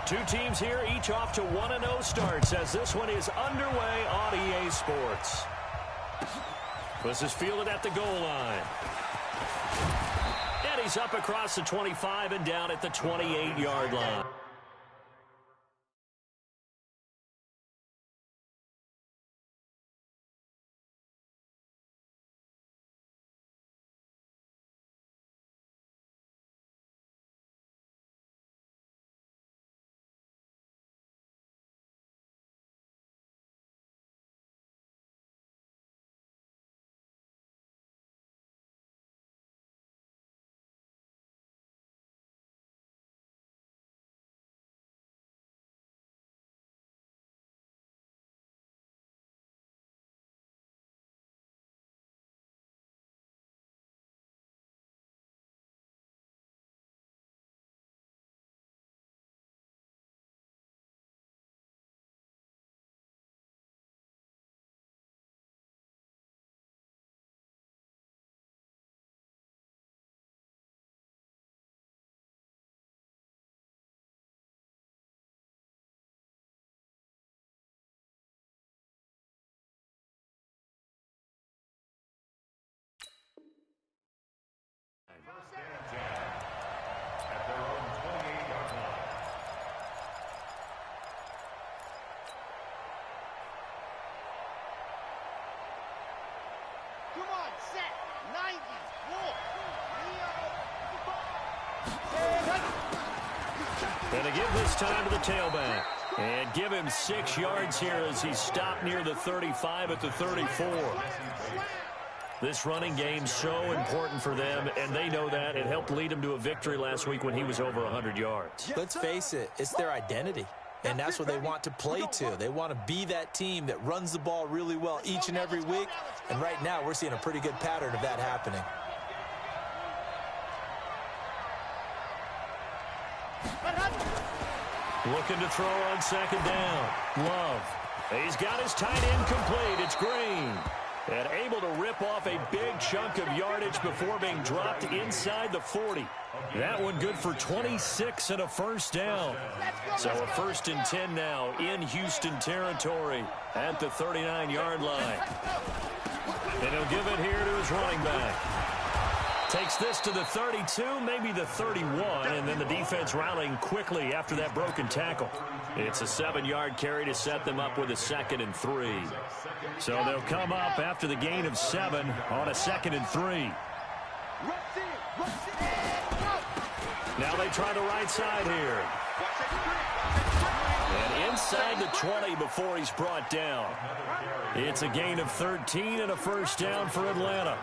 Two teams here, each off to 1-0 starts as this one is underway on EA Sports. This is fielded at the goal line. And he's up across the 25 and down at the 28-yard line. Come on, set, 90, And to give this time to the tailback. And give him 6 yards here as he stopped near the 35 at the 34. This running game's so important for them, and they know that. It helped lead them to a victory last week when he was over 100 yards. Let's face it, it's their identity. And that's what they want to play to. They want to be that team that runs the ball really well each and every week. And right now, we're seeing a pretty good pattern of that happening. Looking to throw on second down. Love. He's got his tight end complete. It's Green. And able to rip off a big chunk of yardage before being dropped inside the 40. That one good for 26 and a first down. So a 1st and 10 now in Houston territory at the 39-yard line. And he'll give it here to his running back. Takes this to the 32, maybe the 31, and then the defense rallying quickly after that broken tackle. It's a 7-yard carry to set them up with a 2nd and 3. So they'll come up after the gain of 7 on a 2nd and 3. Now they try the right side here. And inside the 20 before he's brought down. It's a gain of 13 and a first down for Atlanta.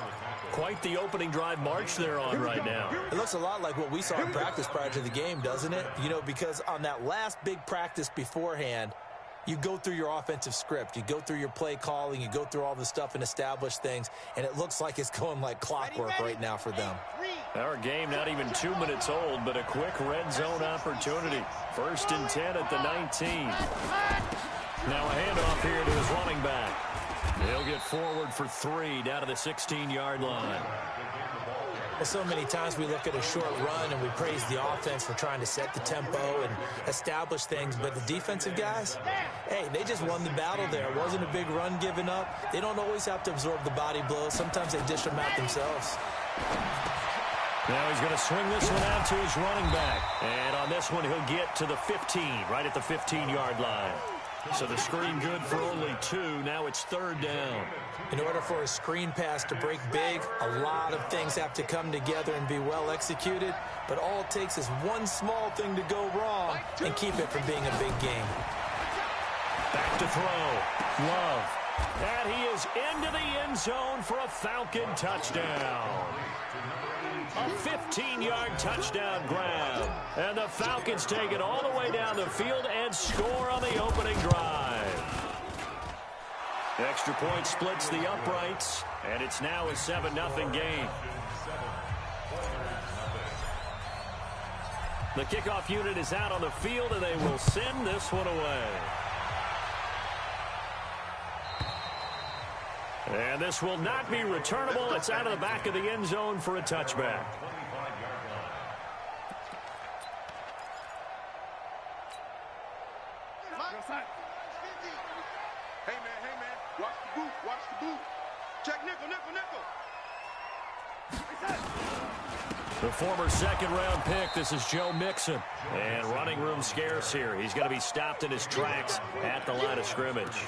Quite the opening drive march they're on right now. It looks a lot like what we saw in practice prior to the game, doesn't it? You know, because on that last big practice beforehand, you go through your offensive script. You go through your play calling. You go through all the stuff and establish things. And it looks like it's going like clockwork right now for them. Our game not even 2 minutes old, but a quick red zone opportunity. 1st and 10 at the 19. Now a handoff here to his running back. He'll get forward for 3 down to the 16-yard line. Well, so many times we look at a short run and we praise the offense for trying to set the tempo and establish things. But the defensive guys, hey, they just won the battle there. It wasn't a big run given up. They don't always have to absorb the body blows. Sometimes they dish them out themselves. Now he's going to swing this one out to his running back. And on this one, he'll get to the 15, right at the 15-yard line. So the screen good for only 2. Now it's 3rd down. In order for a screen pass to break big, a lot of things have to come together and be well executed. But all it takes is one small thing to go wrong and keep it from being a big game. Back to throw. Love. And he is into the end zone for a Falcon touchdown. A 15-yard touchdown grab. And the Falcons take it all the way down the field and score on the opening drive. Extra point splits the uprights, and it's now a 7-0 game. The kickoff unit is out on the field, and they will send this one away. And this will not be returnable. It's out of the back of the end zone for a touchback. The former second-round pick, this is Joe Mixon. And running room scarce here. He's going to be stopped in his tracks at the line of scrimmage.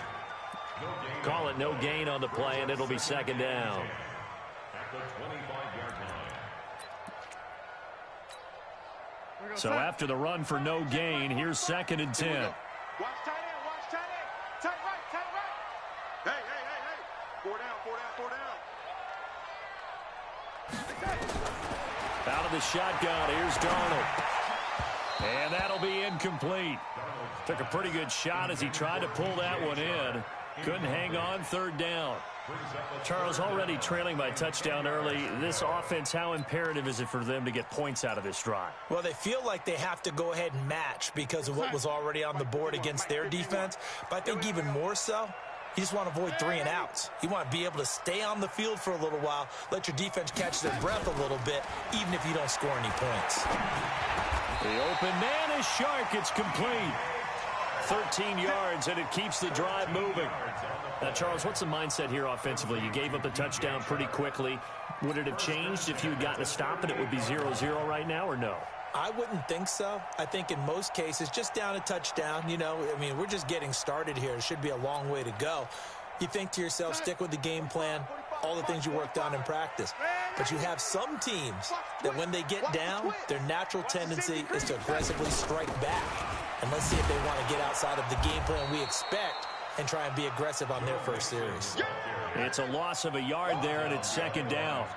Call it no gain on the play, and it'll be second down. So after the run for no gain, here's 2nd and 10. Watch tight end, watch tight end. Tight right, tight right. Hey. 4 down. Out of the shotgun, here's Darnold. And that'll be incomplete. Took a pretty good shot as he tried to pull that one in. Couldn't hang on, 3rd down. Charles, already trailing by touchdown early. This offense, how imperative is it for them to get points out of this drive? Well, they feel like they have to go ahead and match because of what was already on the board against their defense. But I think even more so, you just want to avoid 3 and outs. You want to be able to stay on the field for a little while, let your defense catch their breath a little bit, even if you don't score any points. The open man is Shark. It's complete. 13 yards, and it keeps the drive moving. Now, Charles, what's the mindset here offensively? You gave up the touchdown pretty quickly. Would it have changed if you had gotten a stop and it would be 0-0 right now, or no? I wouldn't think so. I think in most cases, just down a touchdown, you know, I mean, we're just getting started here. It should be a long way to go. You think to yourself, stick with the game plan, all the things you worked on in practice. But you have some teams that when they get down, their natural tendency is to aggressively strike back. And let's see if they want to get outside of the game plan we expect and try and be aggressive on their first series. It's a loss of a yard there, and it's 2nd down.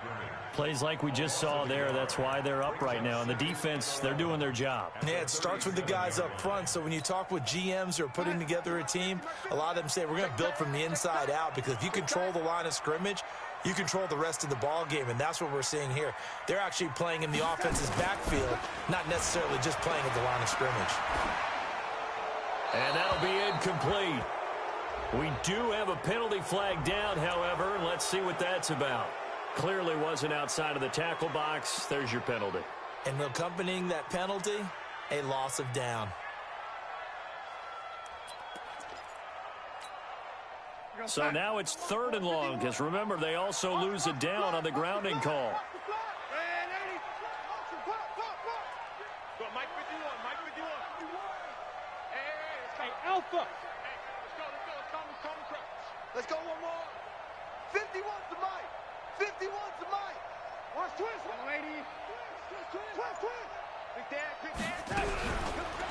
Plays like we just saw there, that's why they're up right now. And the defense, they're doing their job. Yeah, it starts with the guys up front. So when you talk with GMs who are putting together a team, a lot of them say we're going to build from the inside out, because if you control the line of scrimmage, you control the rest of the ball game, and that's what we're seeing here. They're actually playing in the offense's backfield, not necessarily just playing at the line of scrimmage. And that'll be incomplete. We do have a penalty flag down, however, and let's see what that's about. Clearly wasn't outside of the tackle box. There's your penalty. And accompanying that penalty, a loss of down. So now it's 3rd and long, because remember, they also lose a down on the grounding call. Alpha. Let's go one more. 51 to Mike. 51 to Mike. Watch twist. Lady. Twist. Big dad.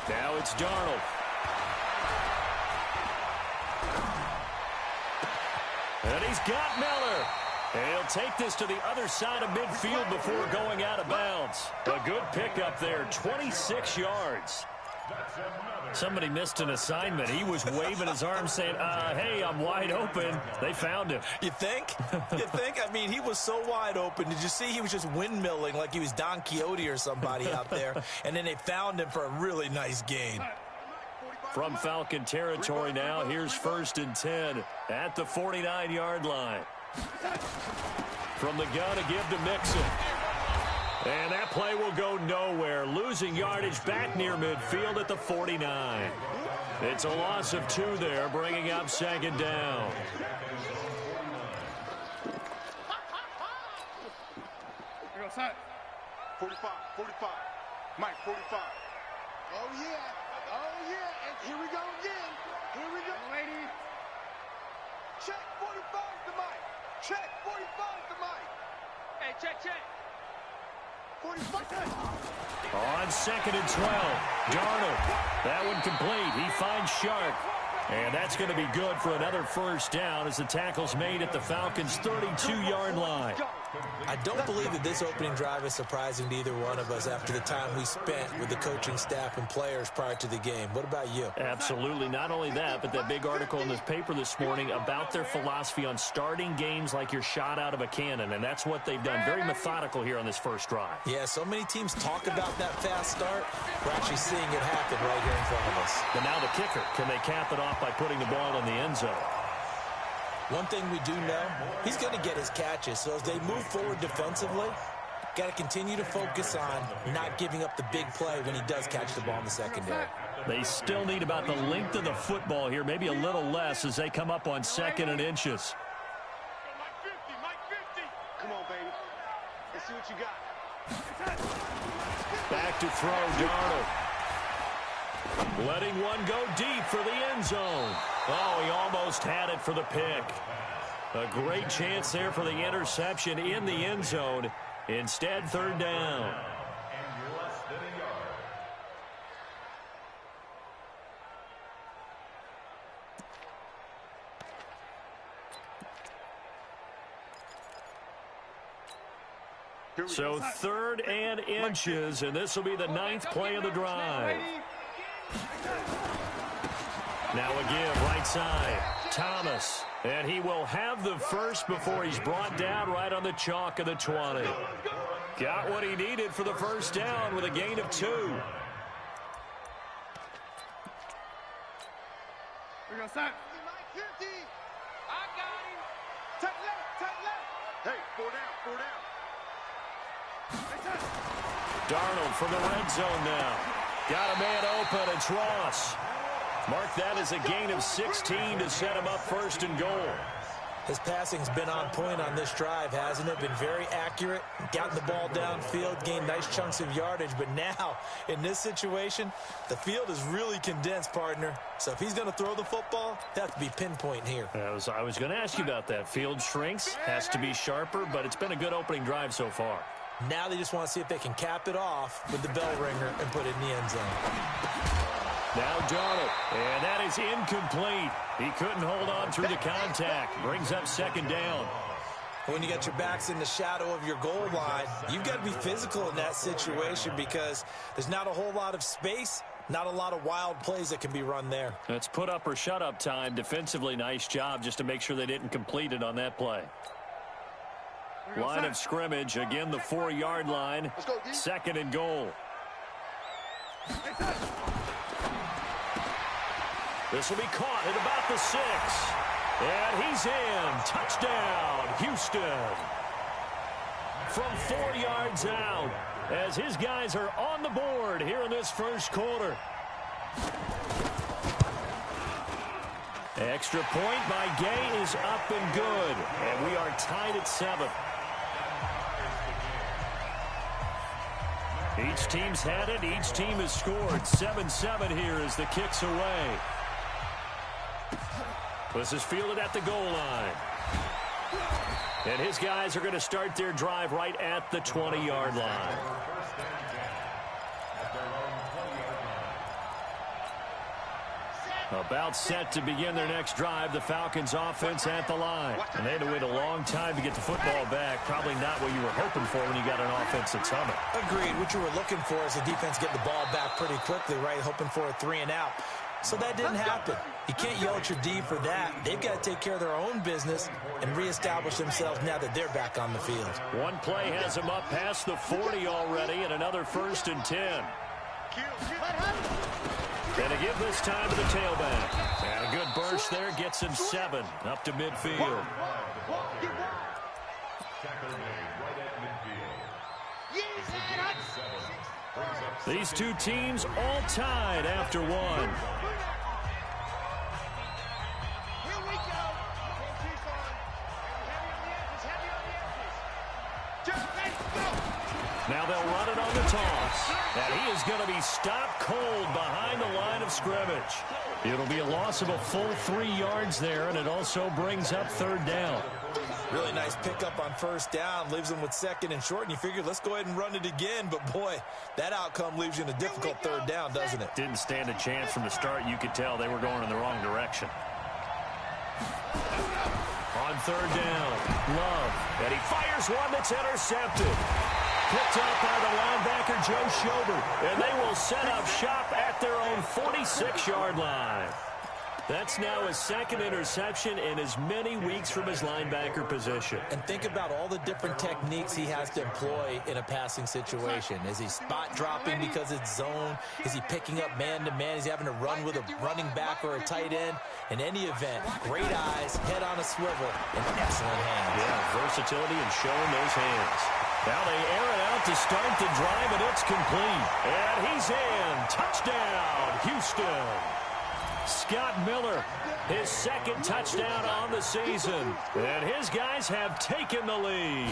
Now it's Darnold. And he's got Miller. And he'll take this to the other side of midfield before going out of bounds. A good pickup there, 26 yards. Somebody missed an assignment. He was waving his arms saying, hey, I'm wide open. They found him. You think? You think? I mean, he was so wide open. Did you see he was just windmilling like he was Don Quixote or somebody out there? And then they found him for a really nice gain. From Falcon territory now, here's 1st and 10 at the 49-yard line. From the gun, a give to Mixon. And that play will go nowhere. Losing yardage back near midfield at the 49. It's a loss of 2 there, bringing up 2nd down. Here goes Hunt. 45. Mike, 45. Oh, yeah. And here we go again. Lady. Check 45 to Mike. Check 45 to Mike. Hey, check. 45. On 2nd and 12, Darnold. That one complete. He finds Shark. And that's going to be good for another 1st down as the tackle's made at the Falcons' 32-yard line. I don't believe that this opening drive is surprising to either one of us after the time we spent with the coaching staff and players prior to the game. What about you? Absolutely. Not only that, but that big article in this paper this morning about their philosophy on starting games like you're shot out of a cannon, and that's what they've done. Very methodical here on this 1st drive. Yeah, so many teams talk about that fast start. We're actually seeing it happen right here in front of us. But now the kicker. Can they cap it off by putting the ball in the end zone? One thing we do know, he's going to get his catches. So as they move forward defensively, got to continue to focus on not giving up the big play when he does catch the ball in the secondary. They still need about the length of the football here, maybe a little less as they come up on 2nd and inches. Come on, baby. Let's see what you got. Back to throw, Darnold. Letting one go deep for the end zone. Oh, he almost had it for the pick. A great chance there for the interception in the end zone. Instead, third down. So 3rd and inches, and this will be the 9th play of the drive. Now a give, right side, Thomas. And he will have the first before he's brought down right on the chalk of the 20. Got what he needed for the first down with a gain of 2. We got sack. 50. I got him. Take left. Hey, 4 down. Darnold from the red zone now. Got a man open. It's Ross. Mark that as a gain of 16 to set him up 1st and goal. His passing's been on point on this drive, hasn't it? Been very accurate, gotten the ball downfield, gained nice chunks of yardage. But now, in this situation, the field is really condensed, partner. So if he's going to throw the football, it has to be pinpoint here. I was going to ask you about that. Field shrinks, has to be sharper, but it's been a good opening drive so far. Now they just want to see if they can cap it off with the bell ringer and put it in the end zone. Now Darnold, and that is incomplete. He couldn't hold on through the contact. Brings up 2nd down. When you got your backs in the shadow of your goal line, you've got to be physical in that situation because there's not a whole lot of space, not a lot of wild plays that can be run there. That's put up or shut up time. Defensively, nice job just to make sure they didn't complete it on that play. Line of scrimmage, again the 4-yard line. 2nd and goal. This will be caught at about the 6. And he's in. Touchdown, Houston. From 4 yards out as his guys are on the board here in this first quarter. Extra point by Gay is up and good. And we are tied at 7. Each team's had it. Each team has scored. 7-7 here as the kick's away. This is fielded at the goal line. And his guys are going to start their drive right at the 20-yard line. About set to begin their next drive. The Falcons offense at the line. And they had to wait a long time to get the football back. Probably not what you were hoping for when you got an offense that's humming. Agreed. What you were looking for is the defense getting the ball back pretty quickly, right? Hoping for a 3 and out. So that didn't happen. You can't yell at your D for that. They've got to take care of their own business and reestablish themselves now that they're back on the field. One play has them up past the 40 already, and another 1st and 10. And a give this time to the tailback. And a good burst there gets him 7 up to midfield. These two teams all tied after 1. Now they'll run it on the toss. And he is going to be stopped cold behind the line of scrimmage. It'll be a loss of a full 3 yards there, and it also brings up 3rd down. Really nice pickup on 1st down. Leaves them with 2nd and short, and you figure, let's go ahead and run it again. But, boy, that outcome leaves you in a difficult 3rd down, doesn't it? Didn't stand a chance from the start. You could tell they were going in the wrong direction. On 3rd down, Love. And he fires one that's intercepted. Picked up by the linebacker, Joe Schobert. And they will set up shop at their own 46-yard line. That's now his 2nd interception in as many weeks from his linebacker position. And think about all the different techniques he has to employ in a passing situation. Is he spot dropping because it's zone? Is he picking up man-to-man? Is he having to run with a running back or a tight end? In any event, great eyes, head on a swivel, and excellent hands. Yeah, versatility and showing those hands. Now they air it out to start the drive, and it's complete. And he's in. Touchdown, Houston. Scott Miller, his second touchdown on the season. And his guys have taken the lead.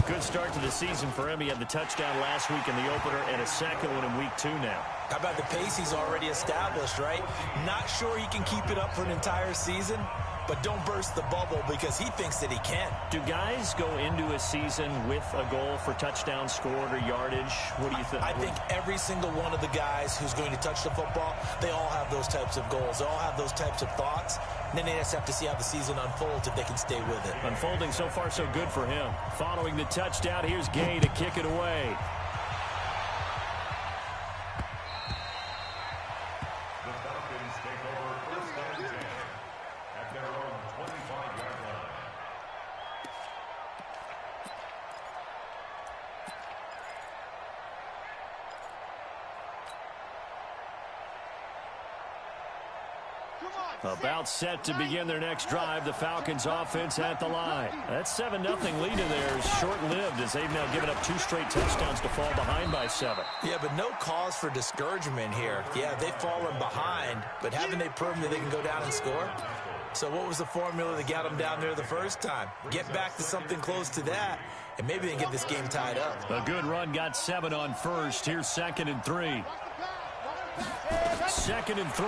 Good start to the season for him. He had the touchdown last week in the opener and a second one in week 2 now. How about the pace he's already established, right? Not sure he can keep it up for an entire season, but don't burst the bubble because he thinks that he can. Do guys go into a season with a goal for touchdowns scored or yardage? What do you think? I think every single one of the guys who's going to touch the football, they all have those types of goals. They all have those types of thoughts. And then they just have to see how the season unfolds if they can stay with it. Unfolding so far so good for him. Following the touchdown, here's Gay to kick it away. About set to begin their next drive. The Falcons offense at the line. That 7-0 lead of theirs short-lived as they've now given up 2 straight touchdowns to fall behind by 7. Yeah, but no cause for discouragement here. Yeah, they've fallen behind, but haven't they proven that they can go down and score? So what was the formula that got them down there the first time? Get back to something close to that, and maybe they can get this game tied up. A good run got 7 on first. Here's 2nd and 3. 2nd and 3.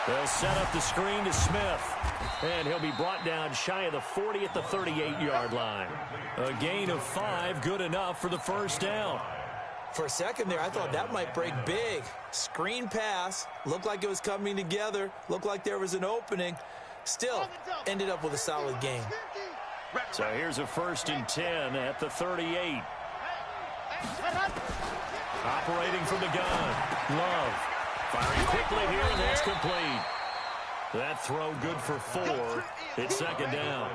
They'll set up the screen to Smith. And he'll be brought down shy of the 40 at the 38-yard line. A gain of 5, good enough for the first down. For a second there, I thought that might break big. Screen pass. Looked like it was coming together. Looked like there was an opening. Still, ended up with a solid game. So here's a 1st and 10 at the 38. Operating from the gun. Love. Firing quickly here, and that's complete. That throw good for 4. It's 2nd down.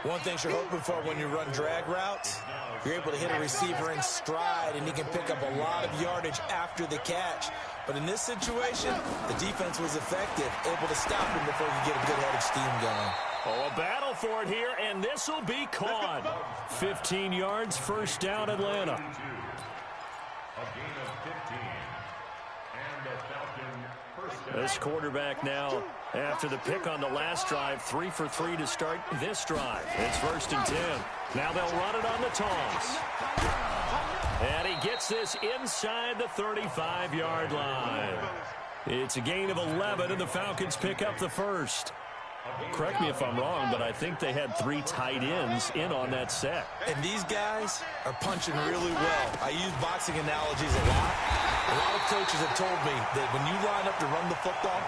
One thing you're hoping for when you run drag routes, you're able to hit a receiver in stride, and he can pick up a lot of yardage after the catch. But in this situation, the defense was effective, able to stop him before he could get a good head of steam going. Oh, a battle for it here, and this will be caught. 15 yards, first down, Atlanta. This quarterback now, after the pick on the last drive, 3 for 3 to start this drive. It's 1st and 10. Now they'll run it on the toss. And he gets this inside the 35-yard line. It's a gain of 11, and the Falcons pick up the first. Correct me if I'm wrong, but I think they had 3 tight ends in on that set. And these guys are punching really well. I use boxing analogies a lot. A lot of coaches have told me that when you line up to run the football,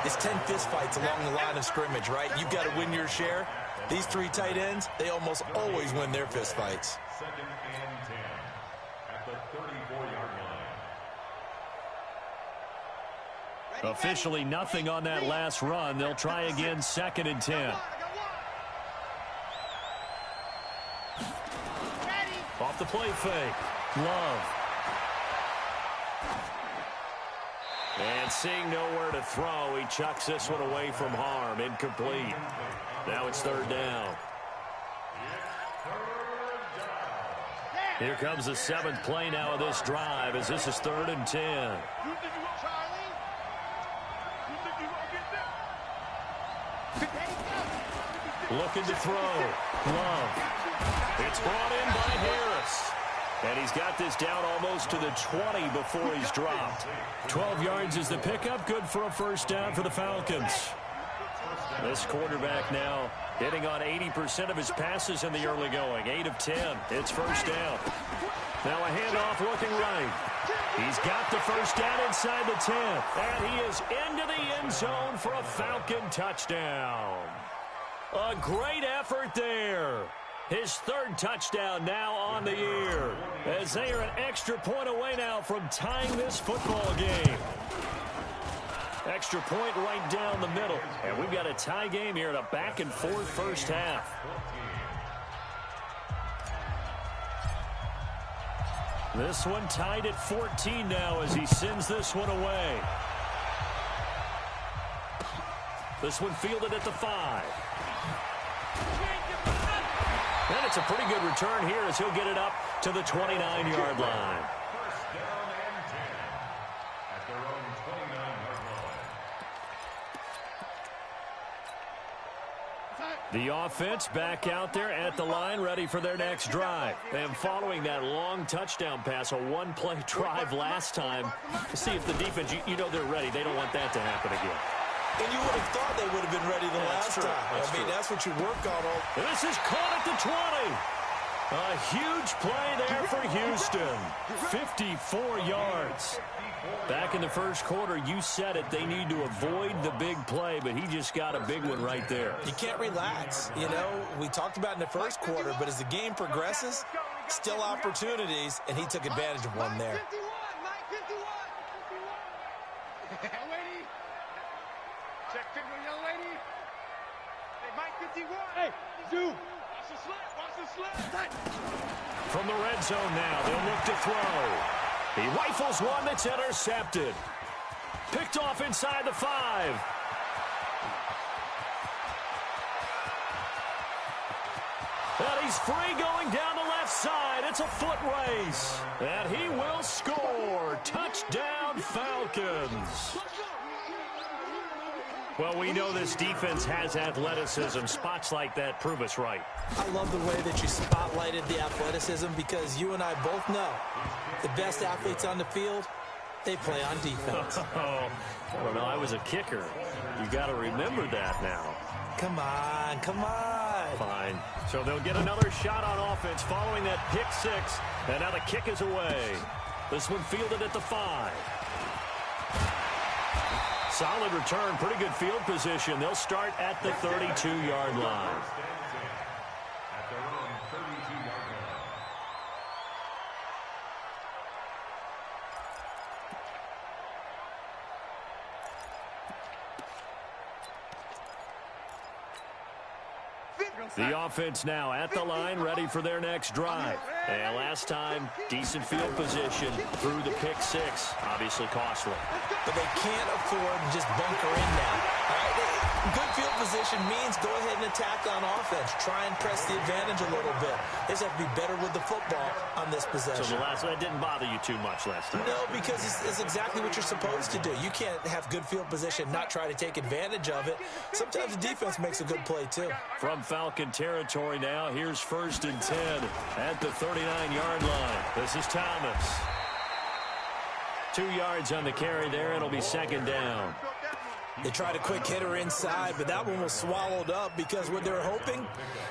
it's 10 fistfights along the line of scrimmage, right? You've got to win your share. These 3 tight ends, they almost always win their fistfights. 2nd and 10 at the 34-yard line. Officially nothing on that last run. They'll try again, 2nd and 10. Off the play fake. Love. And seeing nowhere to throw, he chucks this one away from harm. Incomplete. Now it's 3rd down. Here comes the 7th play now of this drive as this is 3rd and 10. Looking to throw. Love. It's brought in by Harris. And he's got this down almost to the 20 before he's dropped. 12 yards is the pickup. Good for a first down for the Falcons. This quarterback now hitting on 80% of his passes in the early going. 8 of 10. It's first down. Now a handoff looking right. He's got the first down inside the 10. And he is into the end zone for a Falcon touchdown. A great effort there. His 3rd touchdown now on the year, as they are an extra point away now from tying this football game. Extra point right down the middle. And we've got a tie game here in a back-and-forth first half. This one tied at 14 now as he sends this one away. This one fielded at the 5. And it's a pretty good return here as he'll get it up to the 29-yard line. First down and 10 at their own 29. The offense back out there at the line, ready for their next drive. And following that long touchdown pass, a one-play drive last time, to see if the defense, you know they're ready. They don't want that to happen again. And you would have thought they would have been ready the last time. I mean, that's what you work on. This is caught at the 20. A huge play there for Houston. 54 yards. Back in the first quarter, you said it. They need to avoid the big play, but he just got a big one right there. You can't relax. You know, we talked about in the first quarter, but as the game progresses, still opportunities, and he took advantage of one there. Check finger, young lady. Hey, Mike 51. Hey, Zoo. Watch the slip. Watch the slip. From the red zone now, they'll look to throw. He rifles one that's intercepted. Picked off inside the 5. And he's free going down the left side. It's a foot race. And he will score. Touchdown, Falcons. Well, we know this defense has athleticism. Spots like that prove us right. I love the way that you spotlighted the athleticism because you and I both know the best athletes on the field, they play on defense. I don't know. I was a kicker. You got to remember that now. Come on, come on. Fine. So they'll get another shot on offense following that pick 6. And now the kick is away. This one fielded at the 5. Solid return, pretty good field position. They'll start at the 32-yard line. At their own 32-yard line. The offense now at the line, ready for their next drive. And last time, decent field position through the pick 6. Obviously costly. But they can't afford to just bunker in now. All right? Good field position means go ahead and attack on offense. Try and press the advantage a little bit. They just have to be better with the football on this possession. So that didn't bother you too much last time? No, because it's exactly what you're supposed to do. You can't have good field position, not try to take advantage of it. Sometimes the defense makes a good play, too. From Falcon territory now, here's 1st and 10 at the 39-yard line. This is Thomas. 2 yards on the carry there. It'll be 2nd down. They tried a quick hitter inside, but that one was swallowed up because what they're hoping,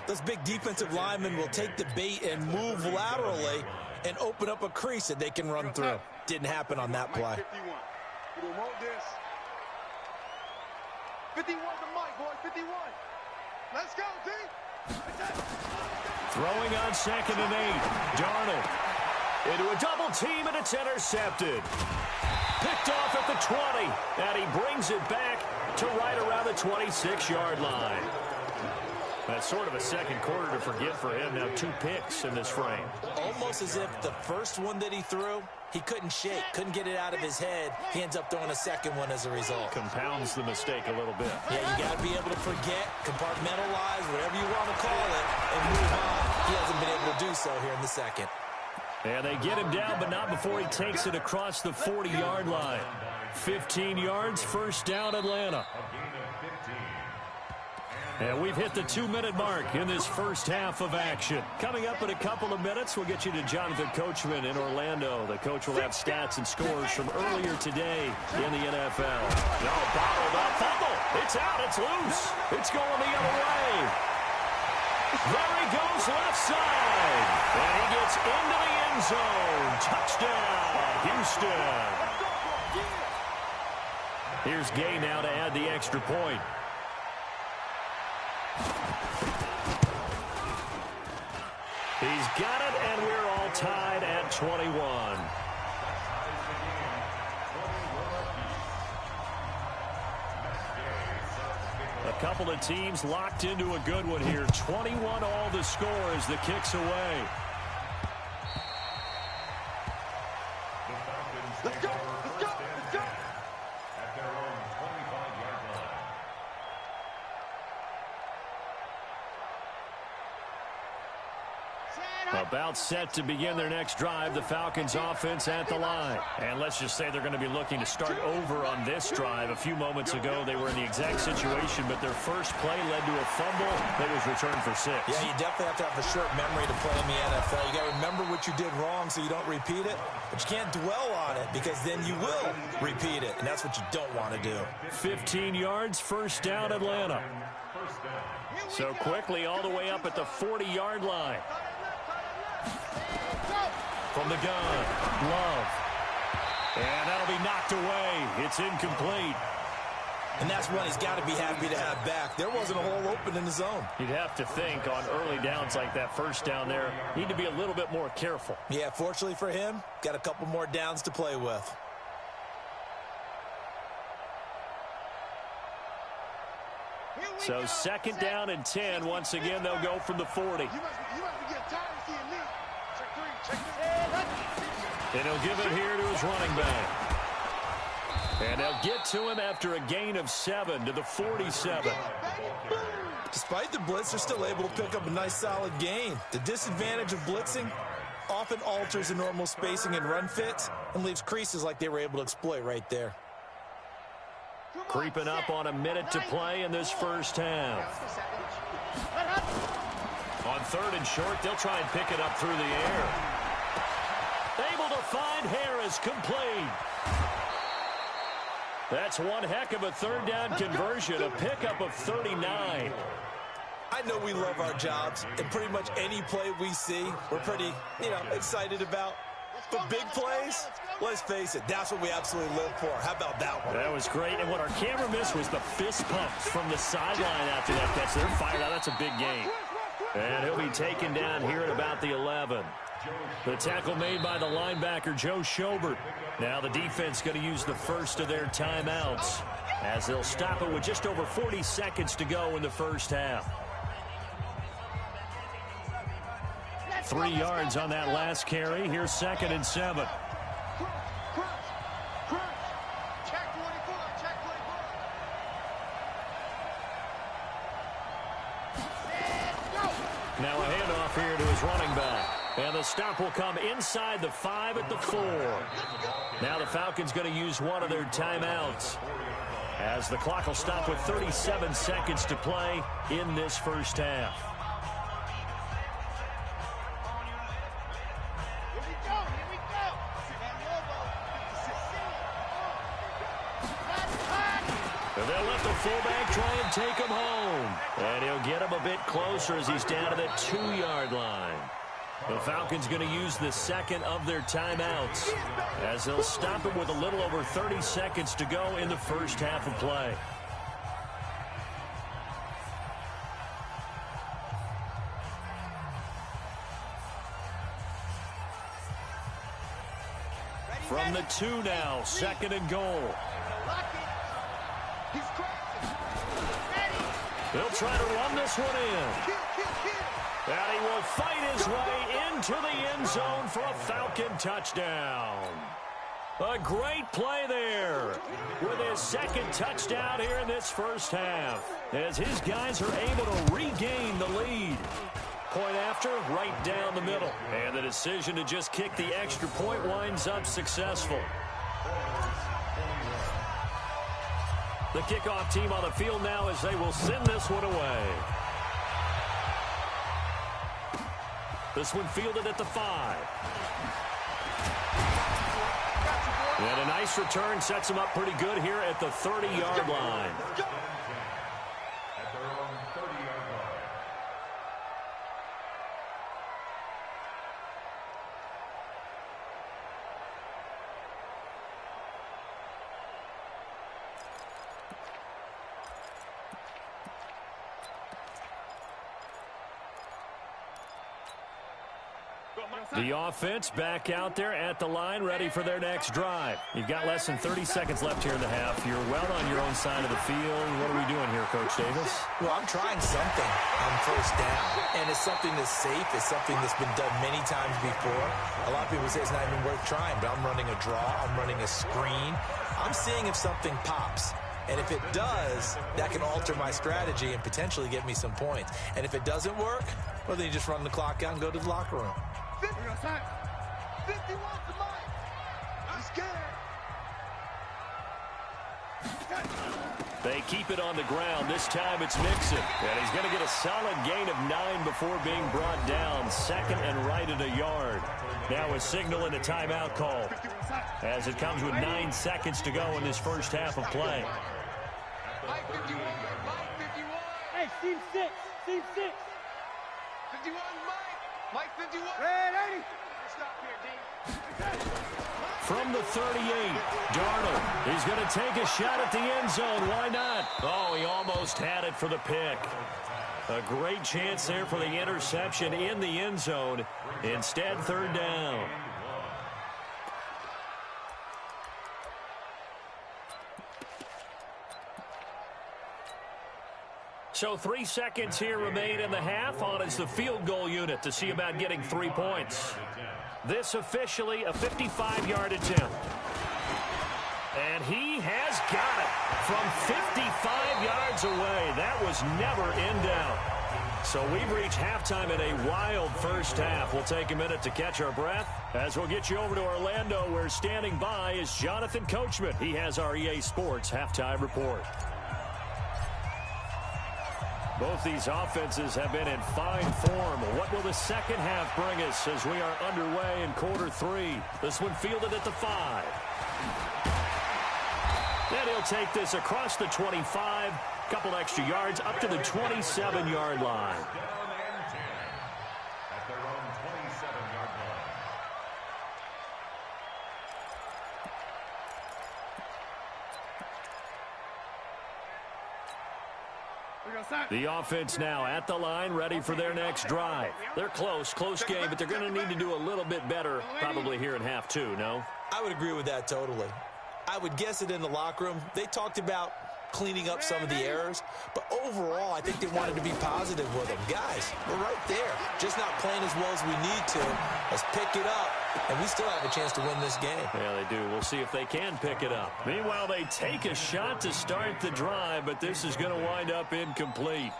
those big defensive linemen will take the bait and move laterally and open up a crease that they can run through. Didn't happen on that play. 51 to Mike, boys. 51. Let's go, D. Throwing on 2nd and 8. Darnold into a double team, and it's intercepted. Picked off at the 20, and he brings it back to right around the 26-yard line. That's sort of a second quarter to forget for him. Now 2 picks in this frame. Almost as if the first one that he threw, he couldn't shake, couldn't get it out of his head. He ends up throwing a second one as a result. Compounds the mistake a little bit. Yeah, you got to be able to forget, compartmentalize, whatever you want to call it, and move on. He hasn't been able to do so here in the second. And they get him down, but not before he takes it across the 40-yard line. 15 yards, 1st down, Atlanta. And we've hit the 2-minute mark in this first half of action. Coming up in a couple of minutes, we'll get you to Jonathan Coachman in Orlando. The coach will have stats and scores from earlier today in the NFL. No, bottled up, fumble. It's out, it's loose. It's going the other way. There he goes left side. And he gets into the end zone. Touchdown, Houston. Here's Gay now to add the extra point. He's got it, and we're all tied at 21. A couple of teams locked into a good one here. 21 all the score as the kick's away. Let's go, let's go, let's go. At their own 25-yard line. About set to begin their next drive, the Falcons offense at the line. And let's just say they're going to be looking to start over on this drive. A few moments ago, they were in the exact situation, but their first play led to a fumble that was returned for 6. Yeah, you definitely have to have a short memory to play in the NFL. You got to remember what you did wrong so you don't repeat it, but you can't dwell on it because then you will repeat it, and that's what you don't want to do. 15 yards, first down, Atlanta. So quickly all the way up at the 40-yard line. From the gun, Love. And that'll be knocked away. It's incomplete. And that's one he's got to be happy to have back. There wasn't a hole open in the zone. You'd have to think on early downs like that, first down there, need to be a little bit more careful. Yeah, fortunately for him, got a couple more downs to play with. So second down and 10. Once again, they'll go from the 40. And he'll give it here to his running back. And they'll get to him after a gain of 7 to the 47. Despite the blitz, they're still able to pick up a nice solid gain. The disadvantage of blitzing often alters the normal spacing and run fits and leaves creases like they were able to exploit right there. Creeping up on a minute to play in this first half. On third and short, they'll try and pick it up through the air. Able to find Harris, complete. That's one heck of a third down conversion, a pickup of 39. I know we love our jobs, and pretty much any play we see, we're pretty, excited about. But big plays, let's face it, that's what we absolutely live for. How about that one? That was great, and what our camera missed was the fist pumps from the sideline after that catch. They're fired out. That's a big gain. And he'll be taken down here at about the 11. The tackle made by the linebacker, Joe Schobert. Now the defense going to use the first of their timeouts as they'll stop it with just over 40 seconds to go in the first half. 3 yards on that last carry. Here's second and 7. Now a handoff here to his running back. And the stop will come inside the 5 at the 4. Now the Falcons going to use one of their timeouts as the clock will stop with 37 seconds to play in this first half. And they'll let the fullback try and take him home. And he'll get him a bit closer as he's down to the 2-yard line. The Falcons going to use the second of their timeouts as they'll stop it with a little over 30 seconds to go in the first half of play. From the 2 now, second and goal. He'll try to run this one in. And he will fight his way into the end zone for a Falcon touchdown. A great play there with his second touchdown here in this first half as his guys are able to regain the lead. Point after, right down the middle. And the decision to just kick the extra point winds up successful. The kickoff team on the field now as they will send this one away. This one fielded at the 5. And a nice return sets him up pretty good here at the 30-yard line. The offense back out there at the line, ready for their next drive. You've got less than 30 seconds left here in the half. You're well on your own side of the field. What are we doing here, Coach Davis? Well, I'm trying something on first down, and it's something that's safe. It's something that's been done many times before. A lot of people say it's not even worth trying, but I'm running a draw. I'm running a screen. I'm seeing if something pops. And if it does, that can alter my strategy and potentially get me some points. And if it doesn't work, well, then you just run the clock out and go to the locker room. 51 to Mike. I'm scared. They keep it on the ground. This time it's Mixon. And he's going to get a solid gain of 9 before being brought down. Second and right at a yard. Now a signal and a timeout call, as it comes with 9 seconds to go in this first half of play. Mike 51. Mike 51. Hey, Steve 6. Steve 6. 51 Mike. Mike 51. Red 80. Stop here, D. From the 38, Darnold. He's going to take a shot at the end zone. Why not? Oh, he almost had it for the pick. A great chance there for the interception in the end zone. Instead, third down. So 3 seconds here remain in the half. On is the field goal unit to see about getting 3 points. This officially a 55-yard attempt. And he has got it from 55 yards away. That was never in doubt. So we've reached halftime in a wild first half. We'll take a minute to catch our breath as we'll get you over to Orlando, where standing by is Jonathan Coachman. He has our EA Sports halftime report. Both these offenses have been in fine form. What will the second half bring us as we are underway in quarter 3? This one fielded at the 5. And he'll take this across the 25, couple extra yards up to the 27-yard line. Down and 10 at their own 27-yard line. The offense now at the line, ready for their next drive. They're close game, but they're going to need to do a little bit better probably here in half 2, no? I would agree with that totally. I would guess it in the locker room. They talked about cleaning up some of the errors, but overall, I think they wanted to be positive with them. Guys, we're right there. Just not playing as well as we need to. Let's pick it up, and we still have a chance to win this game. Yeah, they do. We'll see if they can pick it up. Meanwhile, they take a shot to start the drive, but this is going to wind up incomplete.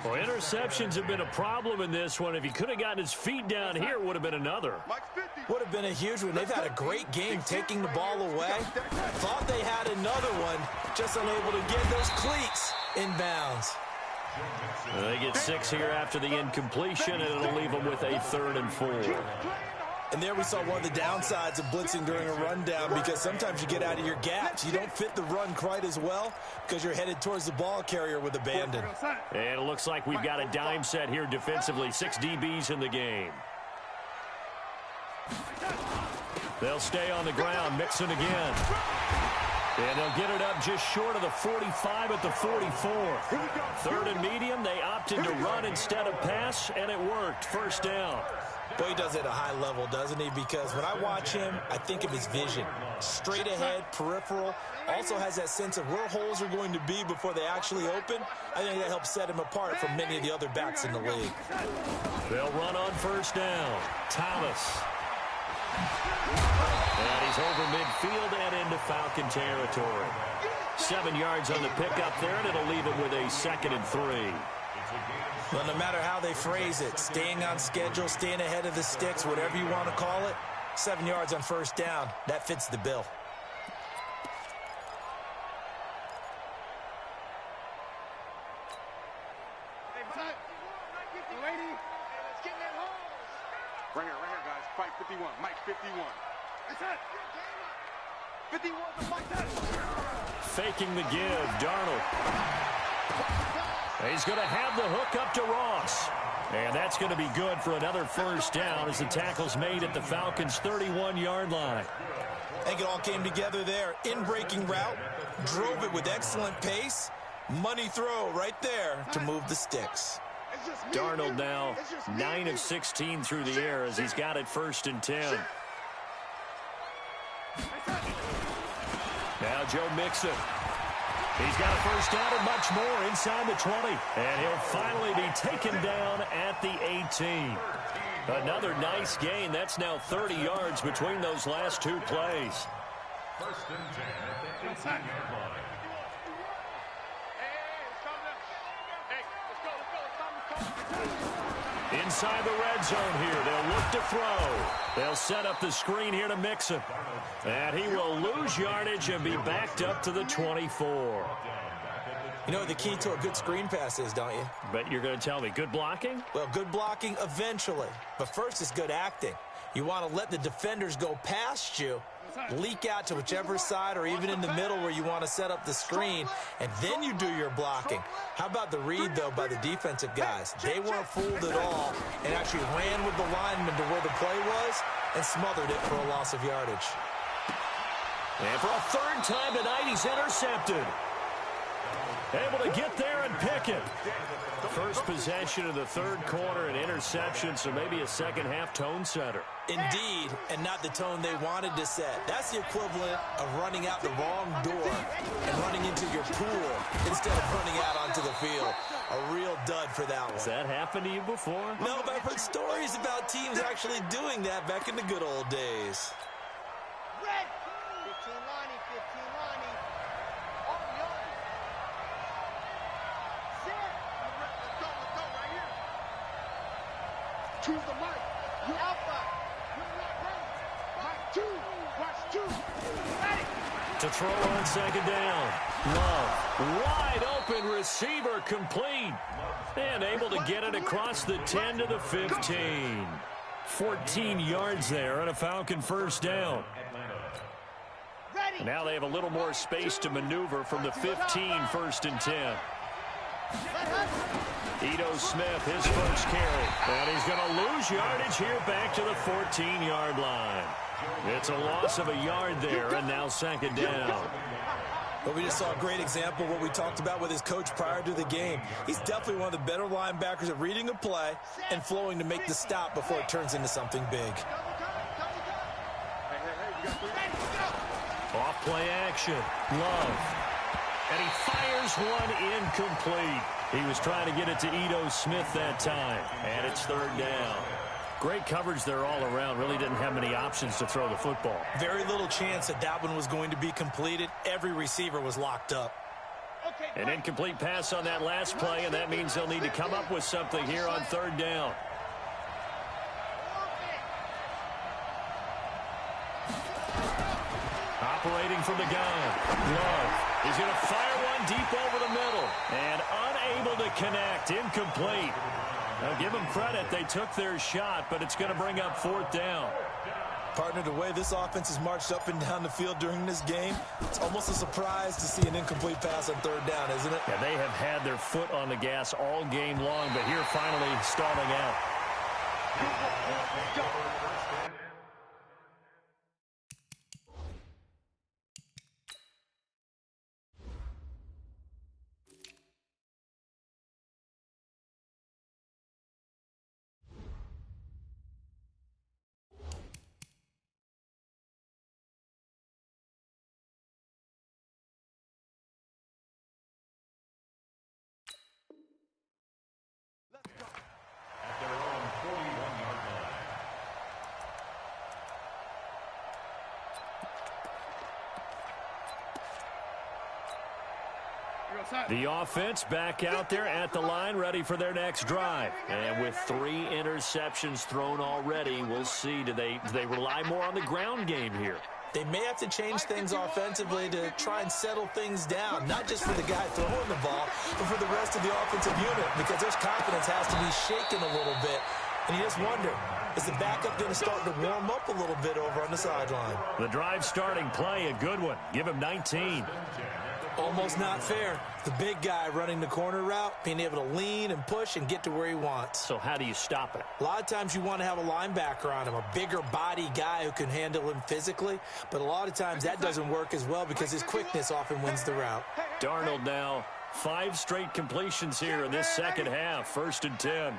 Well, interceptions have been a problem in this one. If he could have gotten his feet down here, it would have been another. Would have been a huge one. They've had a great game taking the ball away. Thought they had another one, just unable to get those cleats in bounds. They get 6 here after the incompletion, and it'll leave them with a 3rd and 4. And there we saw one of the downsides of blitzing during a rundown, because sometimes you get out of your gaps. You don't fit the run quite as well because you're headed towards the ball carrier with abandon. And it looks like we've got a dime set here defensively. 6 DBs in the game. They'll stay on the ground. Mixon again. And they'll get it up just short of the 45 at the 44. 3rd and medium. They opted to run instead of pass, and it worked. First down. Boy, he does it at a high level, doesn't he? Because when I watch him, I think of his vision. Straight ahead, peripheral. Also has that sense of where holes are going to be before they actually open. I think that helps set him apart from many of the other backs in the league. They'll run on first down. Thomas. And he's over midfield and into Falcon territory. 7 yards on the pickup there, and it'll leave him with a 2nd and 3. Well, no matter how they phrase it, staying on schedule, staying ahead of the sticks, whatever you want to call it, 7 yards on first down, that fits the bill. Right here, guys. Fight 51. Mike 51. 51 to Mike. Faking the give, Darnold. He's going to have the hook up to Ross. And that's going to be good for another first down as the tackle's made at the Falcons' 31-yard line. I think it all came together there. In-breaking route, drove it with excellent pace. Money throw right there to move the sticks. Darnold now 9 of 16 through the air as he's got it 1st and 10. Now Joe Mixon. He's got a first down and much more inside the 20. And he'll finally be taken down at the 18. Another nice gain. That's now 30 yards between those last 2 plays. 1st and 10 at the 18-yard line. Inside the red zone here. They'll look to throw. They'll set up the screen here to Mixon. And he will lose yardage and be backed up to the 24. You know what the key to a good screen pass is, don't you? Bet you're going to tell me. Good blocking? Well, good blocking eventually. But first is good acting. You want to let the defenders go past you, leak out to whichever side or even in the middle where you want to set up the screen, and then you do your blocking. How about the read, though, by the defensive guys? They weren't fooled at all and actually ran with the lineman to where the play was and smothered it for a loss of yardage. And for a third time tonight, he's intercepted. Able to get there and pick it. First possession of the third quarter, an interception, so maybe a second-half tone setter. Indeed, and not the tone they wanted to set. That's the equivalent of running out the wrong door and running into your pool instead of running out onto the field. A real dud for that one. Has that happened to you before? No, but I've heard stories about teams actually doing that back in the good old days. Red. 15 Lonnie, 15 Lonnie. On the yard. Set. Let's go right here. Choose the mic. You alpha. Mike 2. Watch 2. Ready. To throw on second down. Love. Wide open receiver complete. And able to get it across the 10 to the 15. 14 yards there and a Falcon first down. And now they have a little more space to maneuver from the 15, first and 10. Ito Smith, his first carry. And he's going to lose yardage here back to the 14-yard line. It's a loss of a yard there, and now second down. But we just saw a great example of what we talked about with his coach prior to the game. He's definitely one of the better linebackers at reading a play and flowing to make the stop before it turns into something big. Off play action. Love. And he fires one incomplete. He was trying to get it to Ito Smith that time. And it's third down. Great coverage there all around. Really didn't have many options to throw the football. Very little chance that that one was going to be completed. Every receiver was locked up. An incomplete pass on that last play, and that means they'll need to come up with something here on third down. Operating from the gun. Love. He's going to fire one deep over the middle. And unable to connect. Incomplete. Now, give them credit. They took their shot, but it's going to bring up fourth down. Partner, the way this offense has marched up and down the field during this game, it's almost a surprise to see an incomplete pass on third down, isn't it? Yeah, they have had their foot on the gas all game long, but here finally starting out. The offense back out there at the line, ready for their next drive. And with 3 interceptions thrown already, we'll see. Do they rely more on the ground game here? They may have to change things offensively to try and settle things down, not just for the guy throwing the ball, but for the rest of the offensive unit, because their confidence has to be shaken a little bit. And you just wonder, is the backup going to start to warm up a little bit over on the sideline? The drive starting play, a good one. Give him 19. Almost not fair. The big guy running the corner route, being able to lean and push and get to where he wants. So how do you stop it? A lot of times you want to have a linebacker on him, a bigger body guy who can handle him physically. But a lot of times that doesn't work as well because his quickness often wins the route. Darnold now, 5 straight completions here in this second half. First and 10.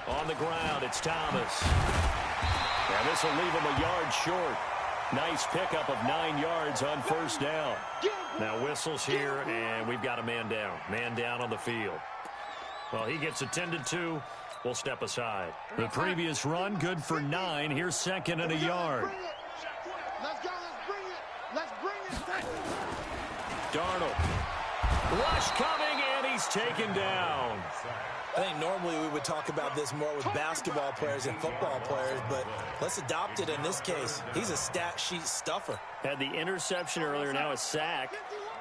On the ground, it's Thomas. And this will leave him a yard short. Nice pickup of 9 yards on first down. Now whistles here, and we've got a man down. Man down on the field. Well, he gets attended to. We'll step aside. The previous run, good for 9. Here's second and a yard. Let's go. Let's bring it. Let's bring it. Darnold. Rush coming, and he's taken down. I think normally we would talk about this more with basketball players and football players, but let's adopt it in this case. He's a stat sheet stuffer. Had the interception earlier, now a sack.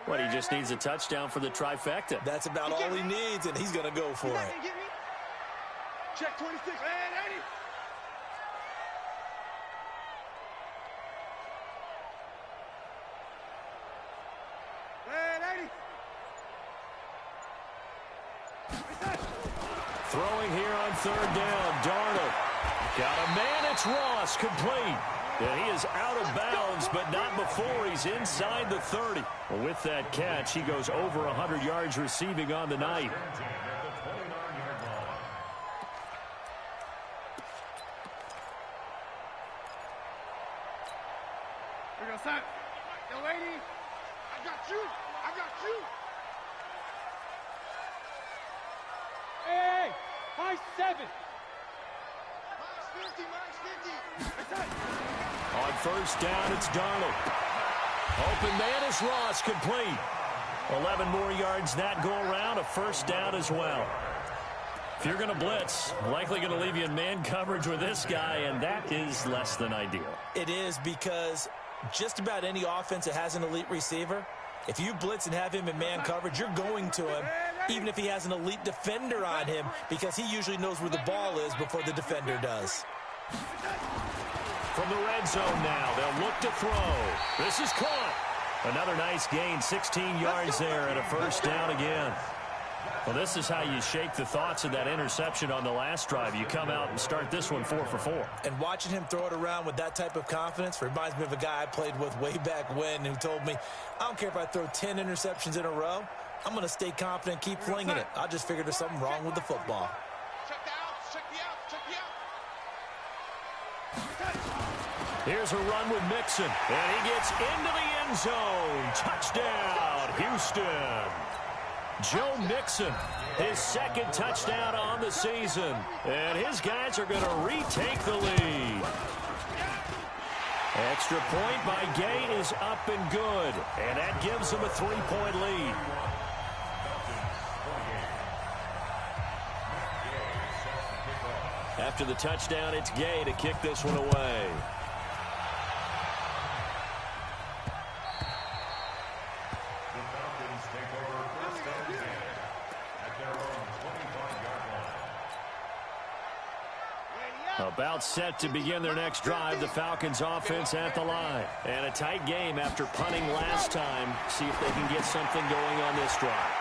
What, he just needs a touchdown for the trifecta. That's about all he needs, and he's going to go for it. Check 26. Man, 80. Man, 80. Throwing here on third down, Darnold. Got a man, it's Ross, complete. And he is out of bounds, but not before he's inside the 30. Well, with that catch, he goes over 100 yards receiving on the night. Here goes that. Yo, lady, I got you. I got you. Hey, high 7. Minus 50, minus 50. On first down, it's Darnold. Open man is Ross, complete. 11 more yards that go around, a first down as well. If you're going to blitz, likely going to leave you in man coverage with this guy, and that is less than ideal. It is, because just about any offense that has an elite receiver, if you blitz and have him in man coverage, you're going to him, even if he has an elite defender on him, because he usually knows where the ball is before the defender does. From the red zone now, they'll look to throw. This is caught. Another nice gain, 16 yards there, and a first down again. Well, this is how you shake the thoughts of that interception on the last drive. You come out and start this one 4 for 4. And watching him throw it around with that type of confidence reminds me of a guy I played with way back when who told me, I don't care if I throw 10 interceptions in a row, I'm going to stay confident, keep flinging it. I just figured there's something wrong with the football. Check the outs, check the outs, check the outs. Here's a run with Mixon, and he gets into the end zone. Touchdown, Houston. Joe Mixon, his second touchdown on the season, and his guys are going to retake the lead. Extra point by Gay is up and good, and that gives them a 3-point lead. After the touchdown, it's Gay to kick this one away. About set to begin their next drive, the Falcons offense at the line. And a tight game after punting last time. See if they can get something going on this drive.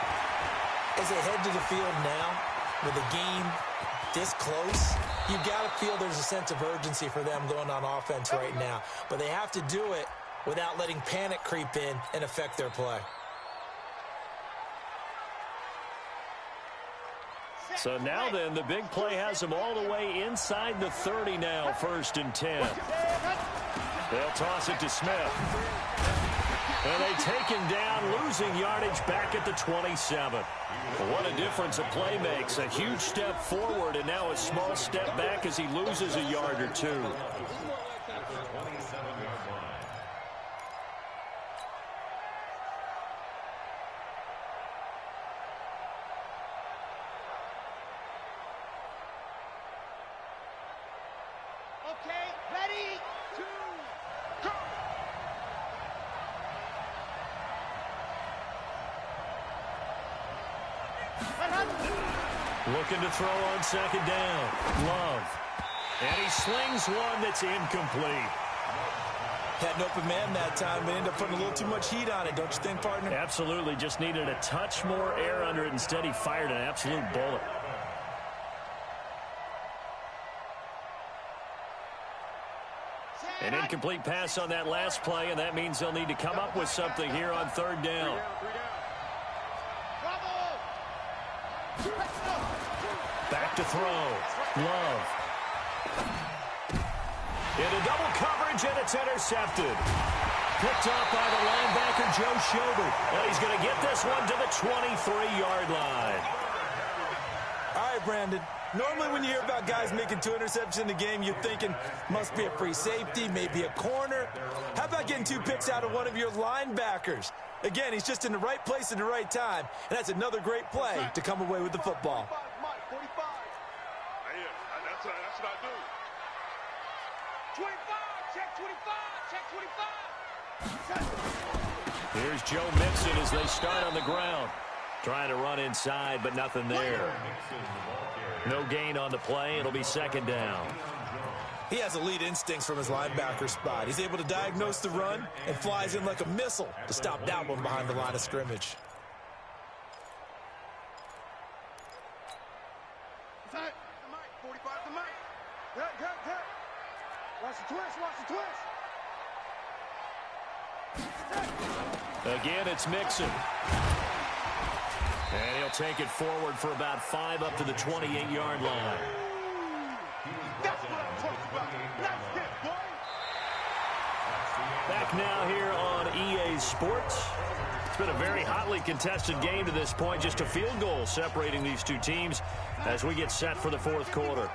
As they head to the field now, with the game this close, you got to feel there's a sense of urgency for them going on offense right now. But they have to do it without letting panic creep in and affect their play. So now then, the big play has them all the way inside the 30 now, 1st and 10. They'll toss it to Smith. And they take him down, losing yardage back at the 27. What a difference a play makes. A huge step forward and now a small step back as he loses a yard or two. Looking to throw on 2nd down. Love. And he slings one that's incomplete. Had an open man that time, but ended up putting a little too much heat on it, don't you think, partner? Absolutely. Just needed a touch more air under it. Instead, he fired an absolute bullet. An incomplete pass on that last play, and that means they'll need to come up with something here on 3rd down. Back to throw. Love. Into double coverage, and it's intercepted. Picked up by the linebacker, Joe Schobert. And he's going to get this one to the 23-yard line. All right, Brandon. Normally when you hear about guys making 2 interceptions in the game, you're thinking must be a free safety, maybe a corner. How about getting 2 picks out of one of your linebackers? Again, he's just in the right place at the right time, and that's another great play to come away with the football. 45. That's what I do. 25, check 25, check 25. Here's Joe Mixon as they start on the ground. Trying to run inside, but nothing there. No gain on the play. It'll be second down. He has elite instincts from his linebacker spot. He's able to diagnose the run and flies in like a missile to stop that one behind the line of scrimmage. The mic, 45 the mic. Good. Watch the twist. Again, it's Mixon. And he'll take it forward for about 5 up to the 28-yard line. That's what I'm talking about. Nice hit, boy. Back now here on EA Sports. It's been a very hotly contested game to this point. Just a field goal separating these two teams as we get set for the fourth quarter.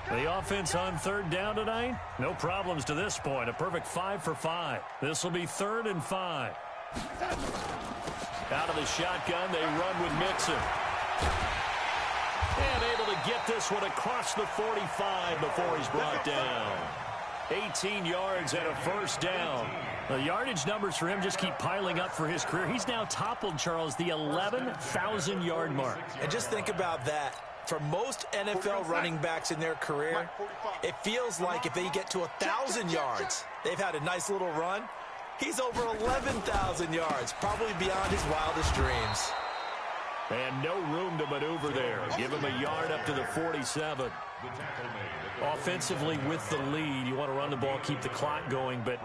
The offense on third down tonight, no problems to this point. A perfect 5 for 5. This will be 3rd and 5. Out of the shotgun, they run with Mixon. And able to get this one across the 45 before he's brought down. 18 yards and a first down. The yardage numbers for him just keep piling up for his career. He's now toppled, Charles, the 11,000-yard mark. And just think about that. For most NFL running backs in their career, it feels like if they get to 1,000 yards, they've had a nice little run. He's over 11,000 yards, probably beyond his wildest dreams. And no room to maneuver there. Give him a yard up to the 47. Offensively with the lead, you want to run the ball, keep the clock going, but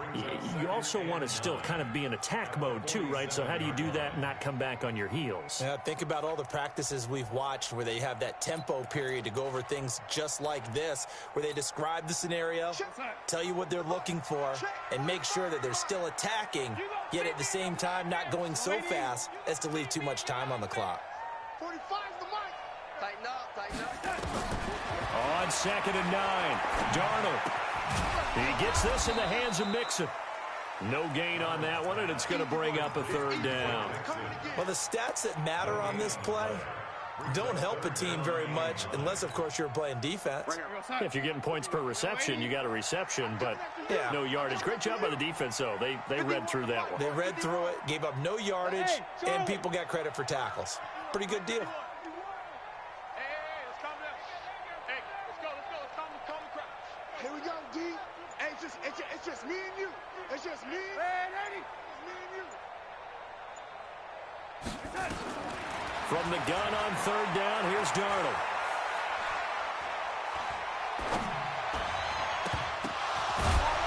you also want to still kind of be in attack mode too, right? So how do you do that and not come back on your heels? Yeah, think about all the practices we've watched where they have that tempo period to go over things just like this, where they describe the scenario, tell you what they're looking for, and make sure that they're still attacking, yet at the same time not going so fast as to leave too much time on the clock. 45 the mic. Tighten up. On 2nd and 9, Darnold. He gets this in the hands of Mixon. No gain on that one, and it's going to bring up a 3rd down. Well, the stats that matter on this play don't help a team very much unless, of course, you're playing defense. If you're getting points per reception, you got a reception, but no yardage. Great job by the defense, though. They read through that one. They read through it, gave up no yardage, and people got credit for tackles. Pretty good deal. Here we go, D. Hey, it's just me and you. It's just me. Hey, it's me and you. From the gun on 3rd down, here's Darnold.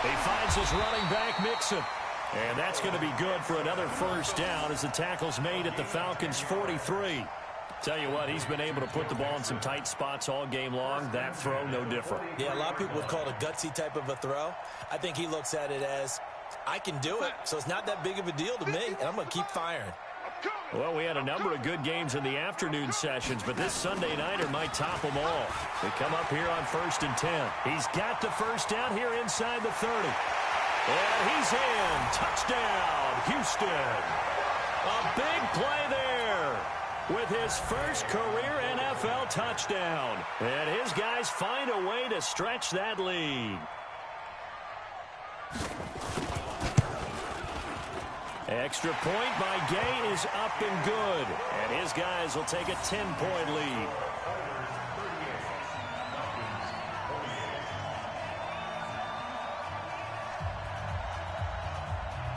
He finds his running back, Mixon. And that's going to be good for another first down as the tackle's made at the Falcons' 43. Tell you what, he's been able to put the ball in some tight spots all game long. That throw, no different. Yeah, a lot of people would call it a gutsy type of a throw. I think he looks at it as, I can do it, so it's not that big of a deal to me, and I'm going to keep firing. Well, we had a number of good games in the afternoon sessions, but this Sunday nighter might top them all. They come up here on 1st and 10. He's got the first down here inside the 30. And he's in. Touchdown, Houston. A big play there with his first career NFL touchdown. And his guys find a way to stretch that lead. Extra point by Gay is up and good. And his guys will take a 10-point lead.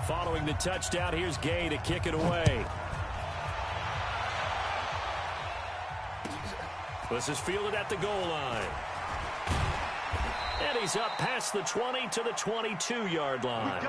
Following the touchdown, here's Gay to kick it away. This is fielded at the goal line. And he's up past the 20 to the 22-yard line.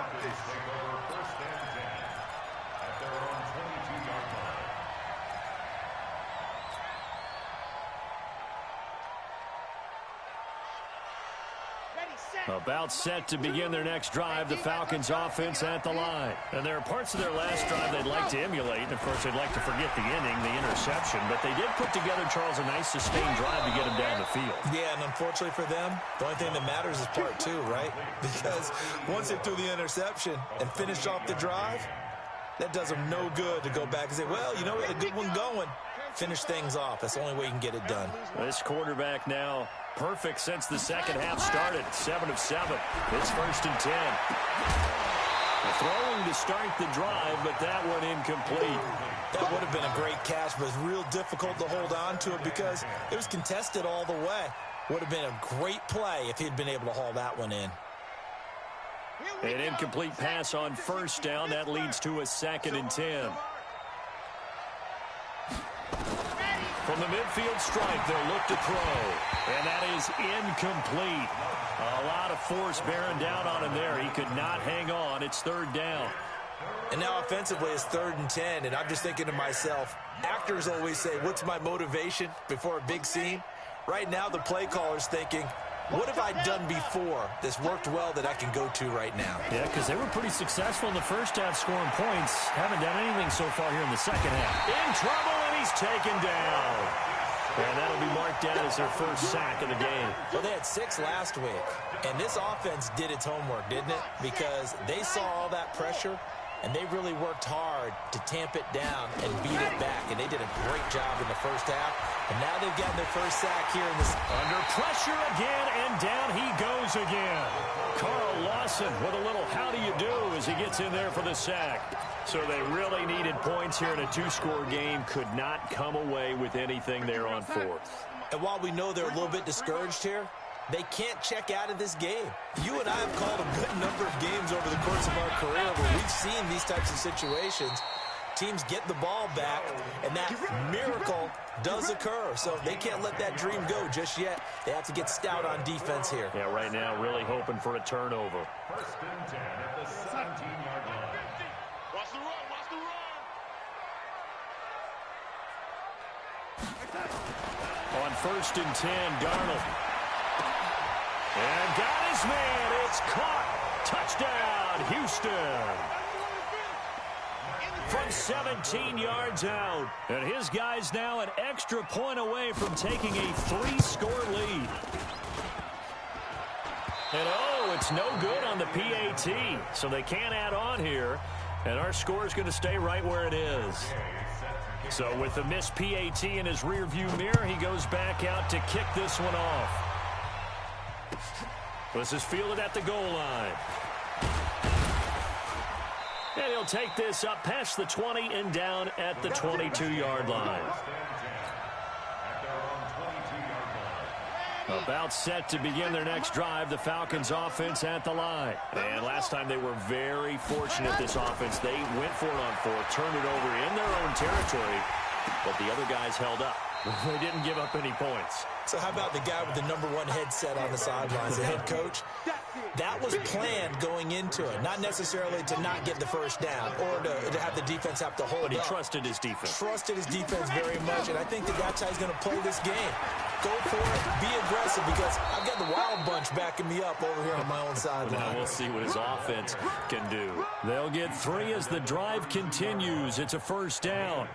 About set to begin their next drive, the Falcons offense at the line. And there are parts of their last drive they'd like to emulate. And, of course, they'd like to forget the inning, the interception. But they did put together, Charles, a nice sustained drive to get them down the field. Yeah, and unfortunately for them, the only thing that matters is part two, right? Because once they threw the interception and finished off the drive, that does them no good to go back and say, well, you know, we had a good one going. Finish things off. That's the only way you can get it done. This quarterback now perfect since the second half started. 7 of 7. It's 1st and 10. Throwing to start the drive, but that one incomplete. That would have been a great catch, but it's real difficult to hold on to it because it was contested all the way. Would have been a great play if he'd been able to haul that one in. An incomplete pass on 1st down. That leads to a 2nd and 10. From the midfield stripe, they'll look to throw. And that is incomplete. A lot of force bearing down on him there. He could not hang on. It's 3rd down. And now offensively it's 3rd and 10. And I'm just thinking to myself, actors always say, what's my motivation before a big scene? Right now the play caller's thinking, what have I done before that's worked well that I can go to right now? Yeah, because they were pretty successful in the first half scoring points. Haven't done anything so far here in the second half. In trouble, and he's taken down. And that'll be marked down as their first sack of the game. Well, they had 6 last week. And this offense did its homework, didn't it? Because they saw all that pressure, and they really worked hard to tamp it down and beat it back. And they did a great job in the first half. And now they've gotten their first sack here in this. Under pressure again, and down he goes again. Carl Lawson with a little how do you do as he gets in there for the sack. So they really needed points here in a 2-score game. Could not come away with anything there on 4th. And while we know they're a little bit discouraged here, they can't check out of this game. You and I have called a good number of games over the course of our career where we've seen these types of situations. Teams get the ball back, and that miracle does occur. So they can't let that dream go just yet. They have to get stout on defense here. Yeah, right now really hoping for a turnover. 1st and 10 at the 17-yard line. Watch the run, watch the run. On 1st and 10, Darnold. And got his man. It's caught. Touchdown, Houston. From 17 yards out. And his guys now an extra point away from taking a 3-score lead. And oh, it's no good on the PAT. So they can't add on here. And our score is going to stay right where it is. So with the missed PAT in his rearview mirror, he goes back out to kick this one off. This is fielded at the goal line. And he'll take this up past the 20 and down at the 22-yard line. About set to begin their next drive, the Falcons offense at the line. And last time they were very fortunate, this offense. They went for it on 4th, turned it over in their own territory, but the other guys held up. They didn't give up any points. So how about the guy with the #1 headset on the sidelines, the head coach? That was planned going into it, not necessarily to not get the first down or to have the defense have to hold up. But he trusted his defense. Trusted his defense very much, and I think that's how he's going to play this game. Go for it, be aggressive, because I've got the wild bunch backing me up over here on my own sideline. Now we'll see what his offense can do. They'll get 3 as the drive continues. It's a 1st down.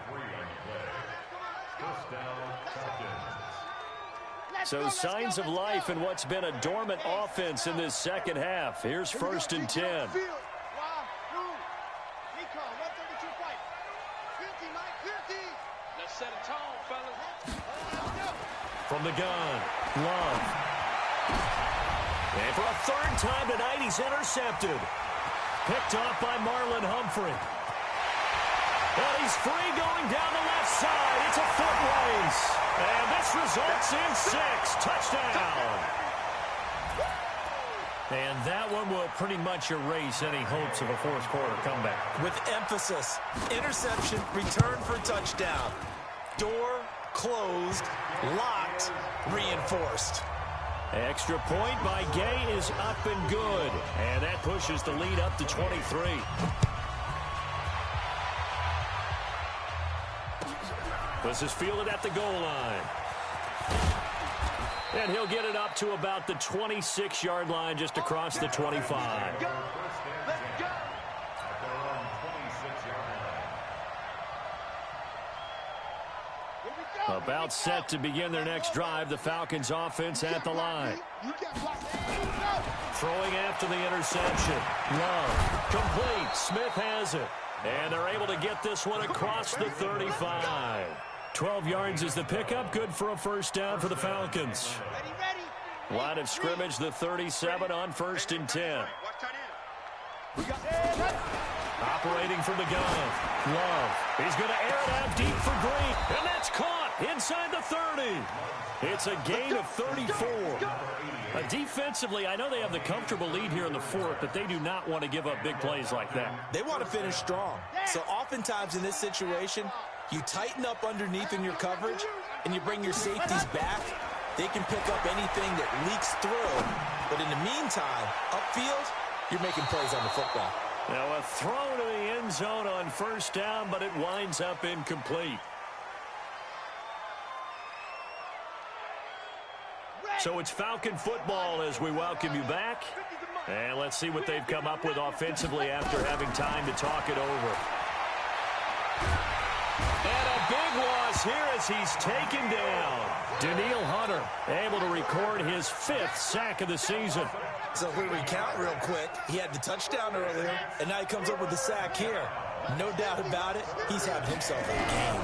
So signs of life in what's been a dormant offense in this second half. Here's 1st and 10. Let's set a tone, fellas. From the gun, Love. And for a 3rd time tonight, he's intercepted. Picked off by Marlon Humphrey. And he's free going down the left side. It's a foot race. And this results in 6. Touchdown. And that one will pretty much erase any hopes of a 4th quarter comeback. With emphasis, interception, return for touchdown. Door closed, locked, reinforced. Extra point by Gay is up and good. And that pushes the lead up to 23. This is fielded at the goal line. And he'll get it up to about the 26-yard line just across the 25. Let's go. At their own 26-yard line. About set to begin their next drive, the Falcons offense at the line. Throwing after the interception. Love. Complete. Smith has it. And they're able to get this one across the 35. 12 yards is the pickup. Good for a first down for the Falcons. Line of scrimmage, the 37 on 1st and 10. Operating from the gun. Love. He's going to air it out deep for Green. And that's caught inside the 30. It's a gain of 34. Defensively, I know they have the comfortable lead here in the 4th, but they do not want to give up big plays like that. They want to finish strong. So oftentimes in this situation, you tighten up underneath in your coverage, and you bring your safeties back. They can pick up anything that leaks through. But in the meantime, upfield, you're making plays on the football. Now a throw to the end zone on 1st down, but it winds up incomplete. So it's Falcon football as we welcome you back. And let's see what they've come up with offensively after having time to talk it over. And a big loss here as he's taken down. Daniil Hunter able to record his 5th sack of the season. So if we recount real quick, he had the touchdown earlier, and now he comes up with the sack here. No doubt about it, he's having himself a game.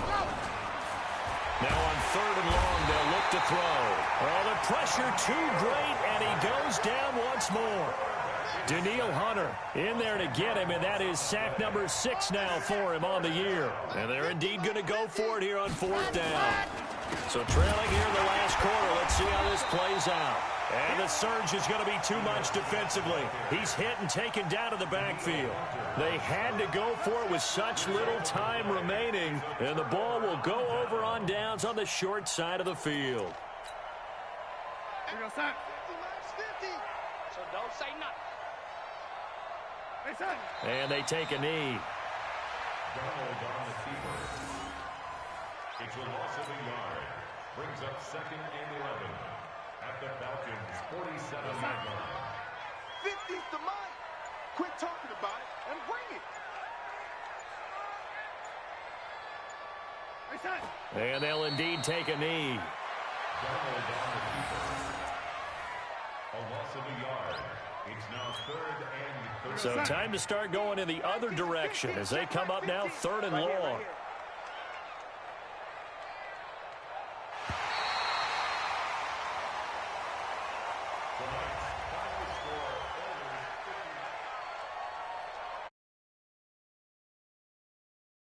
Now on 3rd and long, they'll look to throw. Oh, the pressure too great, and he goes down once more. Daniil Hunter in there to get him, and that is sack number 6 now for him on the year. And they're indeed going to go for it here on 4th down. So trailing here in the last quarter, let's see how this plays out. And the surge is going to be too much defensively. He's hit and taken down to the backfield. They had to go for it with such little time remaining, and the ball will go over on downs on the short side of the field. So don't say nothing. And they take a knee. Donald on the keeper. It's a loss of a yard. Brings up 2nd and 11. At the Falcons' 47-yard line. 50's the mic. Quit talking about it and bring it. And they'll indeed take a knee. Donald on the keeper. A loss of a yard. It's now 3rd and 30. So time to start going in the other direction as they come up now 3rd and long.